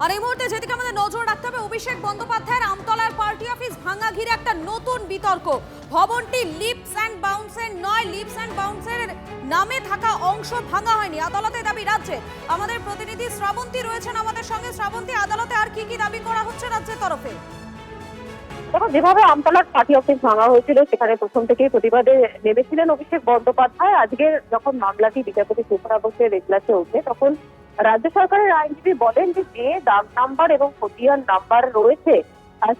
আর এই মুহূর্তে যেদিকে আমাদের নজর রাখতে হবে, অভিষেক বন্দ্যোপাধ্যায়ের আমতলার পার্টি অফিস ভাঙা ঘিরে একটা নতুন বিতর্ক। ভবনটি লিপস অ্যান্ড বাউন্সের নয়, লিপস অ্যান্ড বাউন্সের নামে থাকা অংশ ভাঙা হয়নি, আদালতে দাবি রাজ্যে। আমাদের প্রতিনিধি শ্রাবন্তী রয়েছেন আমাদের সঙ্গে। শ্রাবন্তী, আদালতে আর কি দাবি করা হচ্ছে রাজ্যের তরফে? দেখো, যেভাবে আমতলার পার্টি অফিস ভাঙা হয়েছিল সেখানে প্রথম থেকেই প্রতিবাদে নেমেছিলেন অভিষেক বন্দ্যোপাধ্যায়। আজকে যখন মামলাটি বিচারপতি সুপ্রা ঘোষের এজলাসে ওঠে তখন রাজ্য সরকারের আইনজীবী বলেন যে দাগ নাম্বার এবং খতিয়ান নাম্বার রয়েছে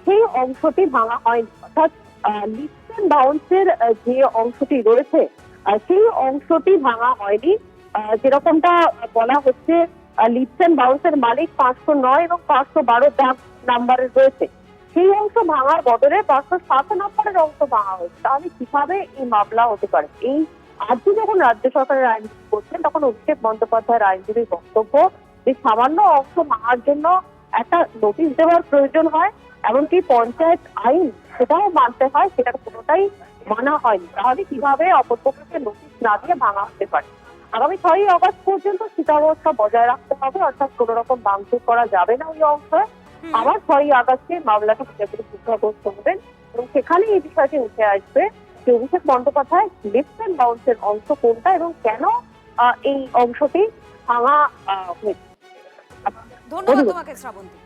সেই অংশটি ভাঙা হয়নি, অর্থাৎ লিপস অ্যান্ড বাউন্সের যে অংশটি রয়েছে সেই অংশটি ভাঙা হয়নি। যেরকমটা বলা হচ্ছে, লিপস অ্যান্ড বাউন্সের মালিক 509 এবং 512 দাগ নাম্বারের রয়েছে, সেই অংশ ভাঙার বদলে 507 নম্বরের অংশ ভাঙা হয়েছে। তাহলে কিভাবে এই মামলা হতে পারে? এই আজকে যখন রাজ্য সরকারের আইনজীবী করছেন তখন অভিষেক বন্দ্যোপাধ্যায়ের আইনজীবীর বক্তব্য যে সামান্য অংশ ভাঙার জন্য একটা নোটিশ দেওয়ার প্রয়োজন হয়, এমনকি পঞ্চায়েত আইন সেটাও মানতে হয়, সেটার কোনোটাই মানা হয়নি। তাহলে কিভাবে অপরপক্ষকে নোটিশ না দিয়ে ভাঙা হতে পারে? আগামী 6ই আগস্ট পর্যন্ত স্থিতাবস্থা বজায় রাখতে হবে, অর্থাৎ কোন রকম ভাঙচুর করা যাবে না ওই অংশে। আবার 6ই আগস্টে মামলাটা বিচারপতি সুপ্রা ঘোষ করবেন এবং সেখানে এই বিষয়টি উঠে আসবে যে অভিষেক বন্দ্যোপাধ্যায় লিপস অ্যান্ড বাউন্সের অংশ কোনটা এবং কেন এই অংশটি ভাঙা হয়েছে। ধন্যবাদ তোমাকে শ্রাবন্তী।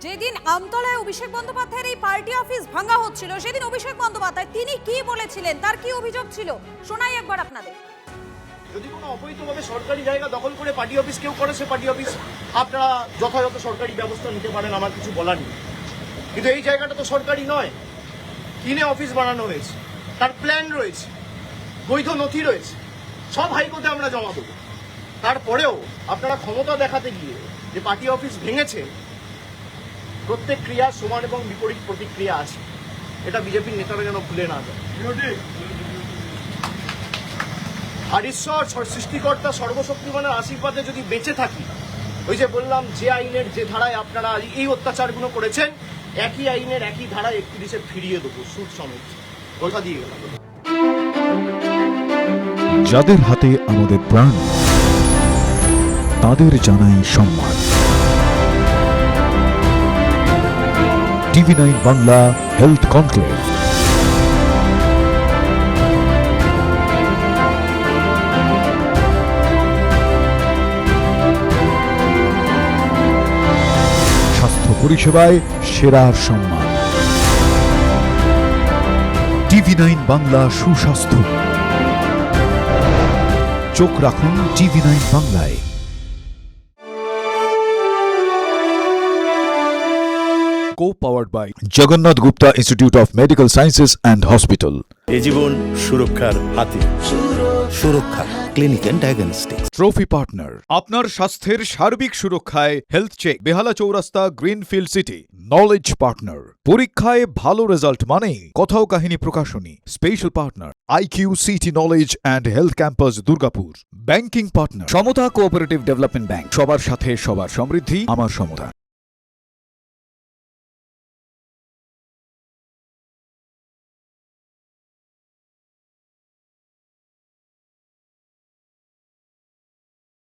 যেদিন আমতলায় অভিষেক বন্দ্যোপাধ্যায়ের এই পার্টি অফিস ভাঙা হচ্ছিল সেদিন অভিষেক বন্দ্যোপাধ্যায় তিনি কি বলেছিলেন, তার কি অভিযোগ ছিল, শোনাই একবার আপনাদের। যদি কোনো অবৈধভাবে সরকারি জায়গা দখল করে পার্টি অফিস কেউ করে, সে পার্টি অফিস আপনারা যথাযথ সরকারি ব্যবস্থা নিতে পারেন, আমার কিছু বলার নেই। কিন্তু এই জায়গাটা তো সরকারি নয়, কিনে অফিস বানানো হয়েছে, তার প্ল্যান রয়েছে, বৈধ নথি রয়েছে, সব হাইকোর্টে আমরা জমা দেবো। তারপরেও আপনারা ক্ষমতা দেখাতে গিয়ে যে পার্টি অফিস ভেঙেছে, প্রত্যেক ক্রিয়া সমান এবং বিপরীত প্রতিক্রিয়া আছে, এটা বিজেপির নেতারা যেন ভুলে না যায়। আর ঈশ্বর সৃষ্টিকর্তা সর্বশক্তিমানের আশীর্বাদে যদি বেঁচে থাকি, ওই যে বললাম যে আইনের যে ধারায় আপনারা এই অত্যাচারগুলো করেছেন, একই আইনের একই ধারায় 31-এ ফিরিয়ে দেবো সুদ সমেত। কথা দিয়ে গেলাম। যাদের হাতে আমাদের প্রাণ, তাদের জানাই সম্মান। TV9 Bangla health conclave. পরিষেবায় সেরার সম্মান। TV9 বাংলা সুস্বাস্থ্য। চোখ রাখুন TV9 বাংলায়। Co-powered by Jagannath Gupta Institute of Medical Sciences and Hospital. এ জীবন সুরক্ষার হাতে। সুরক্ষা clinic and diagnostics. Trophy partner আপনার স্বাস্থ্যের সার্বিক সুরক্ষায় হেলথ চেক, বেহালা চৌরাস্তা, গ্রিনফিল্ড সিটি। নলেজ পার্টনার পরীক্ষায় ভালো রেজাল্ট মানে কথাও কাহিনী প্রকাশনী। Special partner IQ city knowledge and health campus, Durgapur. Banking partner Samata cooperative development bank. সবার সাথে সবার সমৃদ্ধি, আমার সমতা।